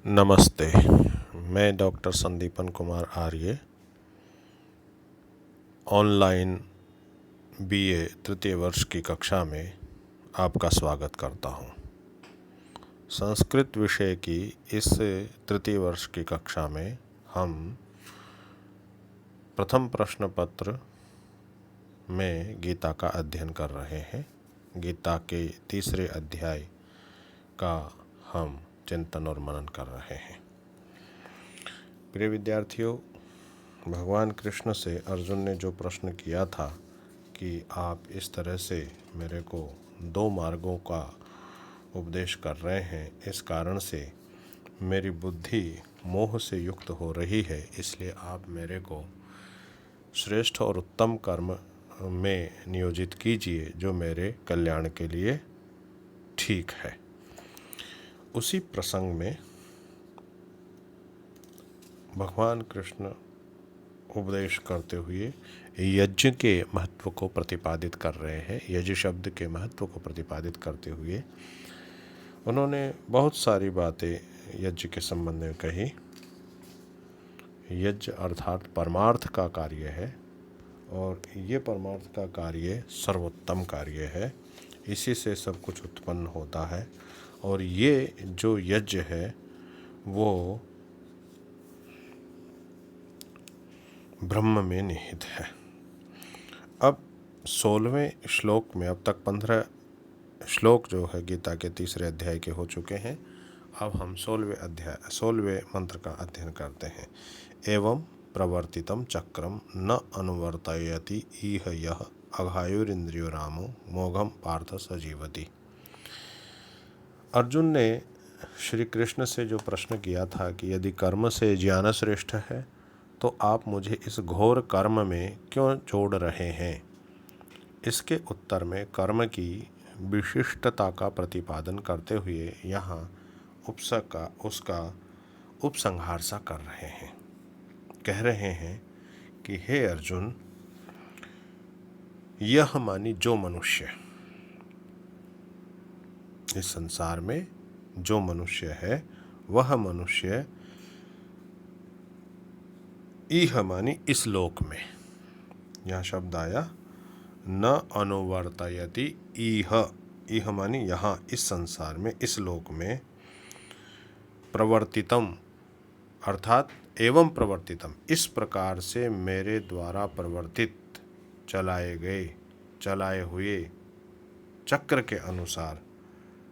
नमस्ते। मैं डॉक्टर संदीपन कुमार आर्य online BA तृतीय वर्ष की कक्षा में आपका स्वागत करता हूं। संस्कृत विषय की इस तृतीय वर्ष की कक्षा में हम प्रथम प्रश्न पत्र में गीता का अध्ययन कर रहे हैं। गीता के तीसरे अध्याय का हम चिंतन और मनन कर रहे हैं। प्रिय विद्यार्थियों, भगवान कृष्ण से अर्जुन ने जो प्रश्न किया था कि आप इस तरह से मेरे को दो मार्गों का उपदेश कर रहे हैं, इस कारण से मेरी बुद्धि मोह से युक्त हो रही है, इसलिए आप मेरे को श्रेष्ठ और उत्तम कर्म में नियोजित कीजिए जो मेरे कल्याण के लिए ठीक है। उसी प्रसंग में भगवान कृष्ण उपदेश करते हुए यज्ञ के महत्व को प्रतिपादित कर रहे हैं। यज्ञ शब्द के महत्व को प्रतिपादित करते हुए उन्होंने बहुत सारी बातें यज्ञ के संबंध में कही। यज्ञ अर्थात परमार्थ का कार्य है और ये परमार्थ का कार्य सर्वोत्तम कार्य है। इसी से सब कुछ उत्पन्न होता है और ये जो यज्ञ है वो ब्रह्म में निहित है। अब 16वें श्लोक में, अब तक 15 श्लोक जो है गीता के तीसरे अध्याय के हो चुके हैं। अब हम 16वें मंत्र का अध्ययन करते हैं। एवं प्रवर्तितम चक्रम न अनुवर्तयति इह यः अघायुरिंद्रियो रामो मोघम पार्थ सजीवति। अर्जुन ने श्री कृष्ण से जो प्रश्न किया था कि यदि कर्म से ज्ञान श्रेष्ठ है तो आप मुझे इस घोर कर्म में क्यों जोड़ रहे हैं, इसके उत्तर में कर्म की विशिष्टता का प्रतिपादन करते हुए यहाँ उसका उपसंहार सा कर रहे हैं। कह रहे हैं कि हे अर्जुन, यह मानी जो मनुष्य इस संसार में जो मनुष्य है वह मनुष्य इह मानी इस लोक में, यह शब्द आया न अनुवर्तयति इह मानी यहाँ इस संसार में, इस लोक में, प्रवर्तितम अर्थात एवं प्रवर्तितम इस प्रकार से मेरे द्वारा प्रवर्तित चलाए हुए चक्र के अनुसार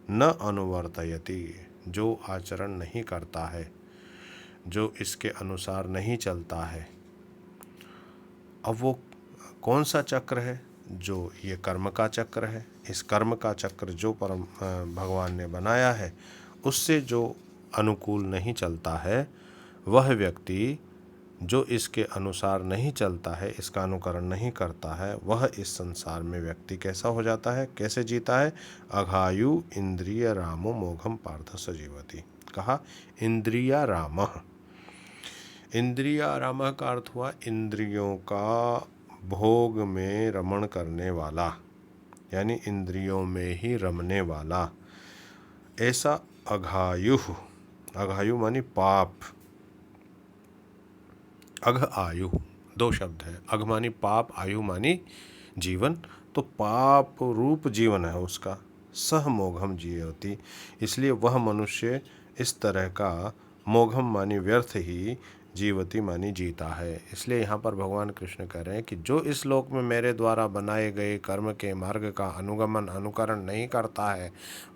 न अनुवर्तयति जो आचरण नहीं करता है, जो इसके अनुसार नहीं चलता है। अब वो कौन सा चक्र है? जो ये कर्म का चक्र है। इस कर्म का चक्र जो परम भगवान ने बनाया है उससे जो अनुकूल नहीं चलता है, वह व्यक्ति जो इसके अनुसार नहीं चलता है, इसका अनुकरण नहीं करता है, वह इस संसार में व्यक्ति कैसा हो जाता है, कैसे जीता है? अघायु इंद्रिय रामो मोघम पार्थ सजीवति। कहा इंद्रिया रामः। इंद्रिया रामः का अर्थ हुआ इंद्रियों का भोग में रमण करने वाला, यानी इंद्रियों में ही रमने वाला, ऐसा अघायु मानी पाप, अघ आयु दो शब्द है। अघ मानी पाप, आयु मानी जीवन, तो पाप रूप जीवन है उसका। सह मोघम जीवति, इसलिए वह मनुष्य इस तरह का मोघम मानी व्यर्थ ही, जीवती मानी जीता है। इसलिए यहाँ पर भगवान कृष्ण कह रहे हैं कि जो इस लोक में मेरे द्वारा बनाए गए कर्म के मार्ग का अनुकरण नहीं करता है,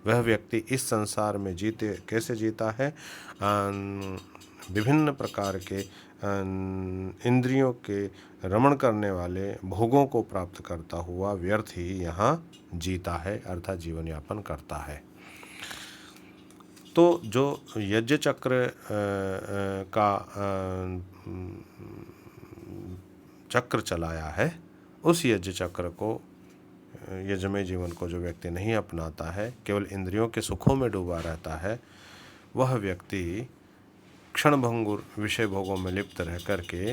वह व्यक्ति इस संसार में कैसे जीता है? विभिन्न प्रकार के इंद्रियों के रमण करने वाले भोगों को प्राप्त करता हुआ व्यर्थ ही यहाँ जीता है, अर्थात जीवन यापन करता है। तो जो यज्ञ चक्र का चक्र चलाया है, उस यज्ञ चक्र को, यज्ञमय जीवन को जो व्यक्ति नहीं अपनाता है, केवल इंद्रियों के सुखों में डूबा रहता है, वह व्यक्ति क्षणभंगुर विषय भोगों में लिप्त रह करके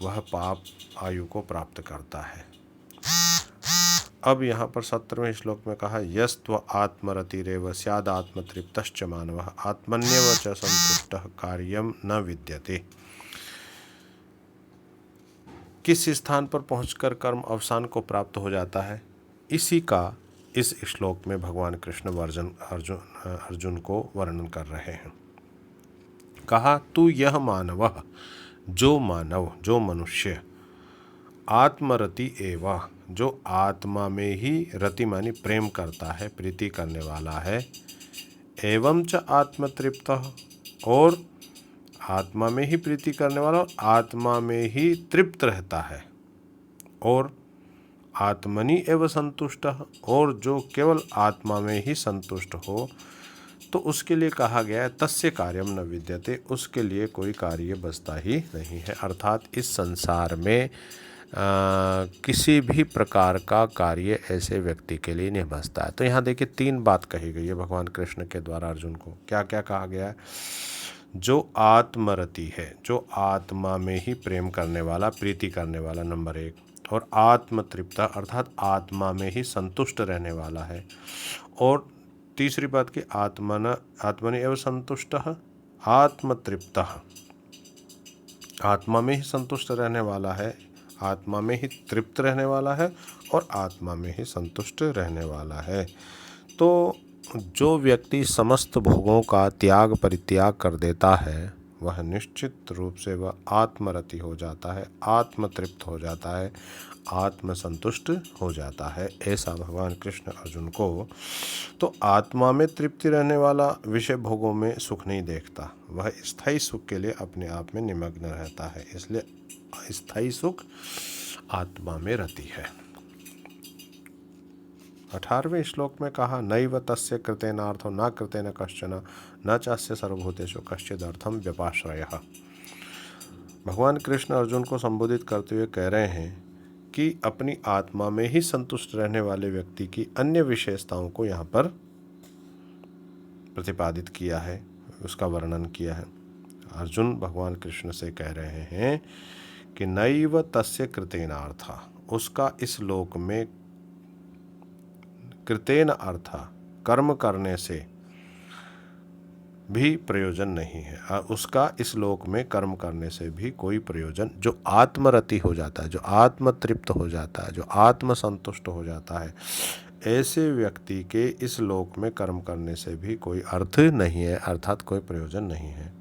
वह पाप आयु को प्राप्त करता है। अब यहाँ पर 17वें श्लोक में कहा यस्त्व आत्मरतिरेव स्यादात्मतृप्तश्च मानवः आत्मन्येव च संतुष्टः कार्यम न विद्यते। किस स्थान पर पहुंचकर कर्म अवसान को प्राप्त हो जाता है, इसी का इस श्लोक में भगवान कृष्ण अर्जुन को वर्णन कर रहे हैं। कहा तू यह मानव, जो मानव, जो मनुष्य, आत्मरति एवं, जो आत्मा में ही रति मानी प्रेम करता है, प्रीति करने वाला है, एवं च आत्मतृप्त, और आत्मा में ही प्रीति करने वाला और आत्मा में ही तृप्त रहता है, और आत्मनि एव संतुष्ट, और जो केवल आत्मा में ही संतुष्ट हो, तो उसके लिए कहा गया है तस्य कार्यम न विद्यते, उसके लिए कोई कार्य बचता ही नहीं है। अर्थात इस संसार में किसी भी प्रकार का कार्य ऐसे व्यक्ति के लिए नहीं बचता है। तो यहाँ देखिए 3 बात कही गई है भगवान कृष्ण के द्वारा अर्जुन को। क्या क्या कहा गया है? जो आत्मरति है, जो आत्मा में ही प्रेम करने वाला, प्रीति करने वाला, नंबर 1, और आत्मतृप्त अर्थात आत्मा में ही संतुष्ट रहने वाला है, और तीसरी बात की आत्मनि एव संतुष्ट, आत्मतृप्त, आत्मा में ही संतुष्ट रहने वाला है, आत्मा में ही तृप्त रहने वाला है, और आत्मा में ही संतुष्ट रहने वाला है। तो जो व्यक्ति समस्त भोगों का त्याग परित्याग कर देता है, वह निश्चित रूप से वह आत्मरति हो जाता है, आत्मतृप्त हो जाता है, आत्मसंतुष्ट हो जाता है। ऐसा भगवान कृष्ण अर्जुन को। तो आत्मा में तृप्ति रहने वाला विषय भोगों में सुख नहीं देखता, वह स्थायी सुख के लिए अपने आप में निमग्न रहता है, इसलिए स्थायी सुख आत्मा में रहती है। 18वें श्लोक में कहा नैव तस्य कृतेनार्थो न कृतेन कश्चन न चास्य सर्वभूतेषु कश्चिदर्थम व्यपाश्रयः। भगवान कृष्ण अर्जुन को संबोधित करते हुए कह रहे हैं कि अपनी आत्मा में ही संतुष्ट रहने वाले व्यक्ति की अन्य विशेषताओं को यहाँ पर प्रतिपादित किया है, उसका वर्णन किया है। अर्जुन भगवान कृष्ण से कह रहे हैं कि नैव तस्य कृतेनार्थ, उसका इस लोक में कृतेन अर्थ कर्म करने से भी प्रयोजन नहीं है, उसका इस लोक में कर्म करने से भी कोई प्रयोजन, जो आत्मरति हो जाता है, जो आत्मतृप्त हो जाता है, जो आत्मसंतुष्ट हो जाता है, ऐसे व्यक्ति के इस लोक में कर्म करने से भी कोई अर्थ नहीं है, अर्थात कोई प्रयोजन नहीं है।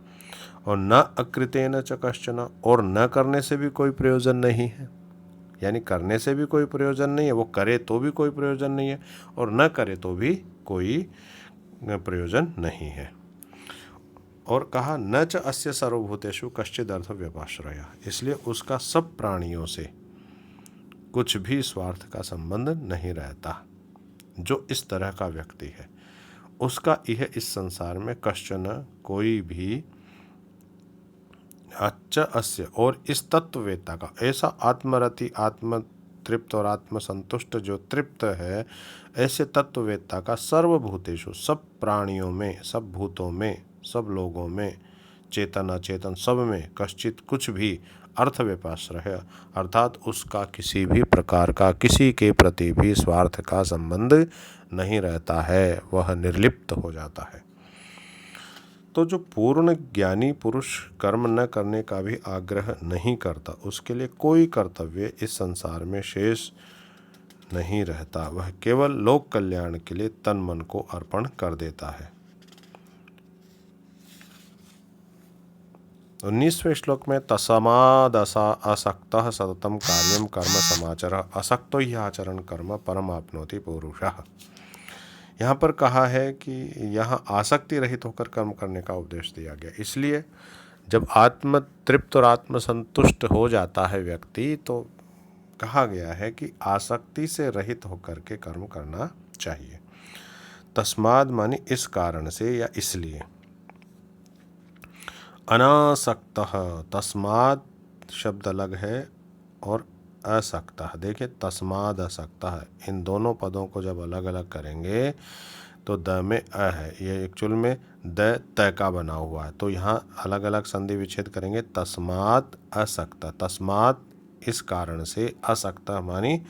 और न अकृतेन च कश्चन, और न करने से भी कोई प्रयोजन नहीं है, यानी करने से भी कोई प्रयोजन नहीं है, वो करे तो भी कोई प्रयोजन नहीं है, और न करे तो भी कोई प्रयोजन नहीं है। और कहा न च अस्य सर्वभूतेषु कश्चिदर्थ व्यपाश्रय, इसलिए उसका सब प्राणियों से कुछ भी स्वार्थ का संबंध नहीं रहता। जो इस तरह का व्यक्ति है उसका यह इस संसार में कश्चन कोई भी अच्छा अस्य, और इस तत्ववेत्ता का, ऐसा आत्मरति, आत्मतृप्त और आत्मसंतुष्ट जो तृप्त है, ऐसे तत्ववेत्ता का सर्वभूतेषु, सब प्राणियों में, सब भूतों में, सब लोगों में, चेतन अचेतन सब में, कश्चित कुछ भी अर्थ व्यपाश्रय, अर्थात उसका किसी भी प्रकार का किसी के प्रति भी स्वार्थ का संबंध नहीं रहता है, वह निर्लिप्त हो जाता है। तो जो पूर्ण ज्ञानी पुरुष कर्म न करने का भी आग्रह नहीं करता, उसके लिए कोई कर्तव्य इस संसार में शेष नहीं रहता, वह केवल लोक कल्याण के लिए तन मन को अर्पण कर देता है। 19वें श्लोक में तस्मादसा असक्तः सततं कार्यं कर्म समाचरः असक्तो हि आचरण कर्म परमाप्नोति पुरुषः। यहाँ पर कहा है कि यहाँ आसक्ति रहित होकर कर्म करने का उपदेश दिया गया। इसलिए जब आत्म तृप्त और आत्मसंतुष्ट हो जाता है व्यक्ति, तो कहा गया है कि आसक्ति से रहित होकर के कर्म करना चाहिए। तस्माद मानी इस कारण से या इसलिए, अनासक्तः, तस्माद शब्द अलग है और असक्तः, देखिए तस्माद असक्तः, इन दोनों पदों को जब अलग अलग करेंगे तो द में अ है, ये एक्चुअल में द त का बना हुआ है, तो यहाँ अलग अलग संधि विच्छेद करेंगे। तस्मात असक्त, तस्मात इस कारण से, असक्त मानी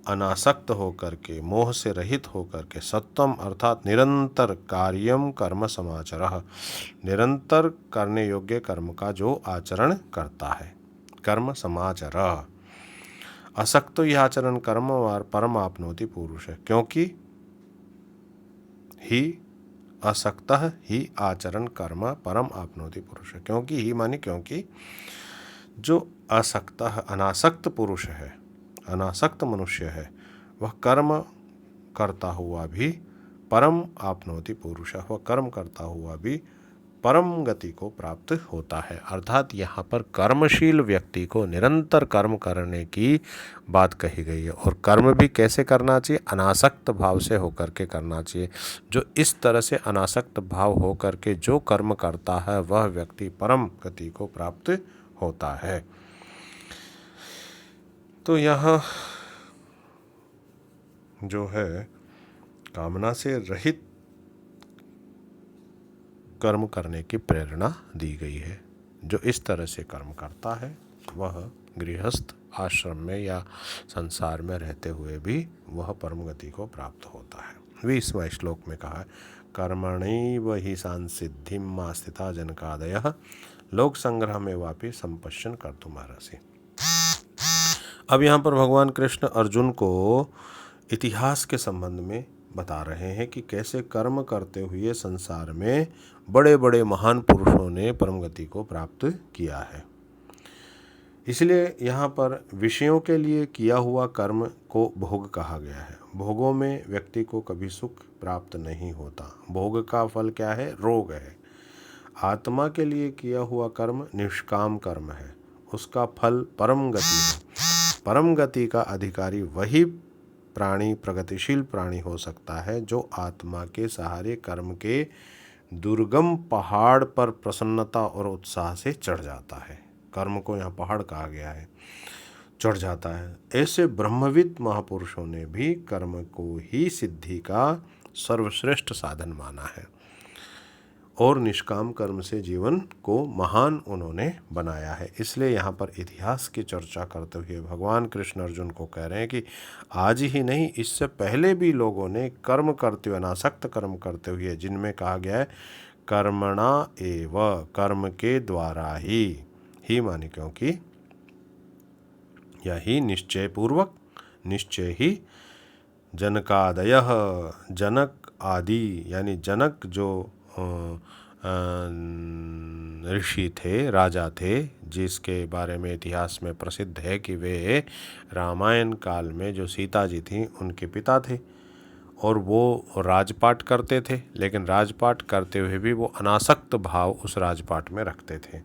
अनासक्त होकर के, मोह से रहित होकर के, सत्वम अर्थात निरंतर कार्यम कर्म समाचरः, निरंतर करने योग्य कर्म का जो आचरण करता है, कर्म समाचरः। असक्तो यह आचरण कर्म और परम आपनोति पुरुष है, क्योंकि ही असक्तः ही आचरण कर्म परम आपनोति पुरुष है। क्योंकि ही मानी क्योंकि जो असक्तः अनासक्त पुरुष है, अनासक्त मनुष्य है, वह कर्म करता हुआ भी परम आपनोति पुरुष, वह कर्म करता हुआ भी परम गति को प्राप्त होता है। अर्थात यहाँ पर कर्मशील व्यक्ति को निरंतर कर्म करने की बात कही गई है। और कर्म भी कैसे करना चाहिए? अनासक्त भाव से होकर के करना चाहिए। जो इस तरह से अनासक्त भाव होकर के जो कर्म करता है वह व्यक्ति परम गति को प्राप्त होता है। तो यहाँ जो है कामना से रहित कर्म करने की प्रेरणा दी गई है। जो इस तरह से कर्म करता है वह गृहस्थ आश्रम में या संसार में रहते हुए भी वह परम गति को प्राप्त होता है। 20वें श्लोक में कहा है, कर्मणैव हि संसिद्धिम् आस्थिता जनकादयः लोक संग्रह में वापि संपश्यन कर्तुमर्हसि। अब यहाँ पर भगवान कृष्ण अर्जुन को इतिहास के संबंध में बता रहे हैं कि कैसे कर्म करते हुए संसार में बड़े बड़े महान पुरुषों ने परम गति को प्राप्त किया है। इसलिए यहाँ पर विषयों के लिए किया हुआ कर्म को भोग कहा गया है। भोगों में व्यक्ति को कभी सुख प्राप्त नहीं होता। भोग का फल क्या है? रोग है। आत्मा के लिए किया हुआ कर्म निष्काम कर्म है, उसका फल परम गति है। परम गति का अधिकारी वही प्राणी, प्रगतिशील प्राणी हो सकता है जो आत्मा के सहारे कर्म के दुर्गम पहाड़ पर प्रसन्नता और उत्साह से चढ़ जाता है। कर्म को यहाँ पहाड़ कहा गया है, चढ़ जाता है। ऐसे ब्रह्मविद महापुरुषों ने भी कर्म को ही सिद्धि का सर्वश्रेष्ठ साधन माना है और निष्काम कर्म से जीवन को महान उन्होंने बनाया है। इसलिए यहाँ पर इतिहास की चर्चा करते हुए भगवान कृष्ण अर्जुन को कह रहे हैं कि आज ही नहीं, इससे पहले भी लोगों ने कर्म करते हुए, अनासक्त कर्म करते हुए, जिनमें कहा गया है कर्मणा एव, कर्म के द्वारा ही माने क्योंकि यही निश्चय पूर्वक, निश्चय ही जनकादयः, जनक आदि यानी जनक जो ऋषि थे, राजा थे, जिसके बारे में इतिहास में प्रसिद्ध है कि वे रामायण काल में जो सीता जी थीं उनके पिता थे और वो राजपाट करते थे, लेकिन राजपाट करते हुए भी वो अनासक्त भाव उस राजपाट में रखते थे।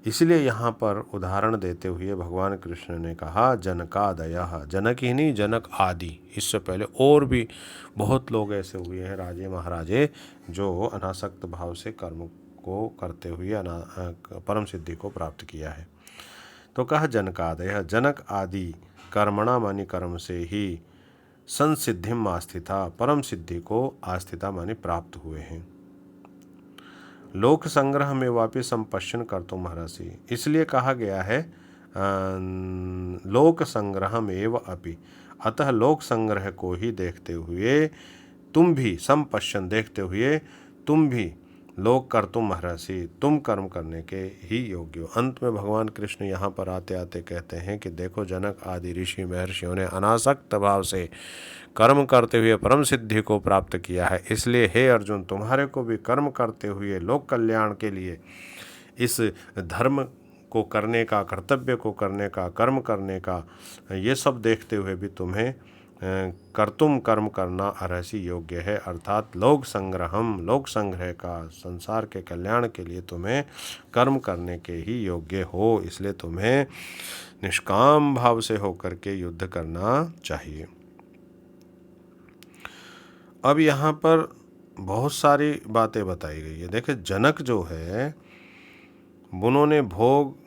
इसलिए यहाँ पर उदाहरण देते हुए भगवान कृष्ण ने कहा जनकादयः, जनक ही नहीं, जनक आदि। इससे पहले और भी बहुत लोग ऐसे हुए हैं, राजे महाराजे, जो अनासक्त भाव से कर्म को करते हुए परम सिद्धि को प्राप्त किया है। तो कहा जनकादयः, जनक आदि कर्मणा मानी कर्म से ही संसिद्धिम आस्थिता, परम सिद्धि को आस्थिता मानी प्राप्त हुए हैं। लोक संग्रह में वापि संपश्यन कर्तुमर्हसि, इसलिए कहा गया है लोक संग्रह में अपि, अतः लोक संग्रह को ही देखते हुए तुम भी, संपश्यन देखते हुए तुम भी, लोक कर्तुमर्हसि, तुम कर्म करने के ही योग्य हो। अंत में भगवान कृष्ण यहाँ पर आते आते कहते हैं कि देखो, जनक आदि ऋषि महर्षियों ने अनासक्त भाव से कर्म करते हुए परम सिद्धि को प्राप्त किया है। इसलिए हे अर्जुन, तुम्हारे को भी कर्म करते हुए लोक कल्याण के लिए इस धर्म को करने का, कर्तव्य को करने का, कर्म करने का, ये सब देखते हुए भी तुम्हें कर्तुम कर्म करना अर्हसि योग्य है। अर्थात लोक संग्रहम, लोक संग्रह का, संसार के कल्याण के लिए तुम्हें कर्म करने के ही योग्य हो। इसलिए तुम्हें निष्काम भाव से होकर के युद्ध करना चाहिए। अब यहाँ पर बहुत सारी बातें बताई गई है। देखिए, जनक जो है उन्होंने भोग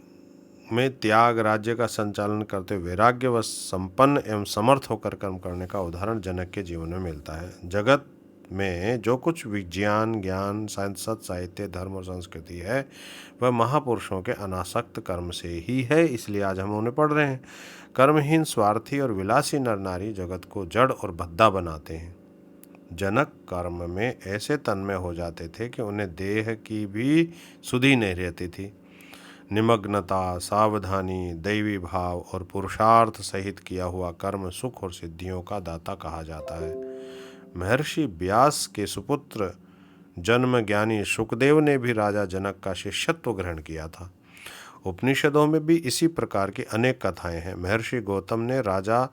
में त्याग, राज्य का संचालन करते वैराग्य व संपन्न एवं समर्थ होकर कर्म करने का उदाहरण जनक के जीवन में मिलता है। जगत में जो कुछ विज्ञान, ज्ञान, सत, साहित्य, धर्म और संस्कृति है वह महापुरुषों के अनासक्त कर्म से ही है, इसलिए आज हम उन्हें पढ़ रहे हैं। कर्महीन, स्वार्थी और विलासी नर नारी जगत को जड़ और भद्दा बनाते हैं। जनक कर्म में ऐसे तन्मय हो जाते थे कि उन्हें देह की भी सुधि नहीं रहती थी। निमग्नता, सावधानी, दैवी भाव और पुरुषार्थ सहित किया हुआ कर्म सुख और सिद्धियों का दाता कहा जाता है। महर्षि व्यास के सुपुत्र जन्म ज्ञानी शुकदेव ने भी राजा जनक का शिष्यत्व ग्रहण किया था। उपनिषदों में भी इसी प्रकार की अनेक कथाएं हैं। महर्षि गौतम ने राजा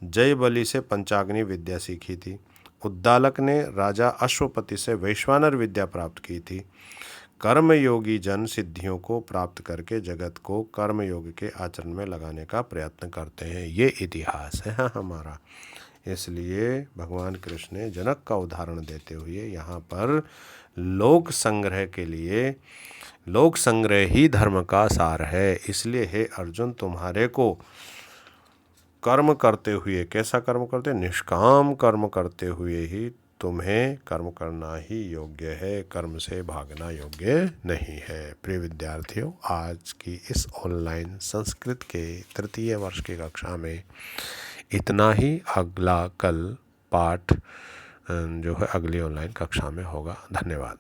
जयबली से पंचाग्नि विद्या सीखी थी। उद्दालक ने राजा अश्वपति से वैश्वानर विद्या प्राप्त की थी। कर्मयोगी जन सिद्धियों को प्राप्त करके जगत को कर्मयोग के आचरण में लगाने का प्रयत्न करते हैं। ये इतिहास है हमारा। इसलिए भगवान कृष्ण ने जनक का उदाहरण देते हुए यहाँ पर लोक संग्रह के लिए, लोक संग्रह ही धर्म का सार है। इसलिए हे अर्जुन, तुम्हारे को कर्म करते हुए, कैसा कर्म करते, निष्काम कर्म करते हुए ही तुम्हें कर्म करना ही योग्य है, कर्म से भागना योग्य नहीं है। प्रिय विद्यार्थियों, आज की इस ऑनलाइन संस्कृत के तृतीय वर्ष की कक्षा में इतना ही। अगला कल पाठ जो है अगली ऑनलाइन कक्षा में होगा। धन्यवाद।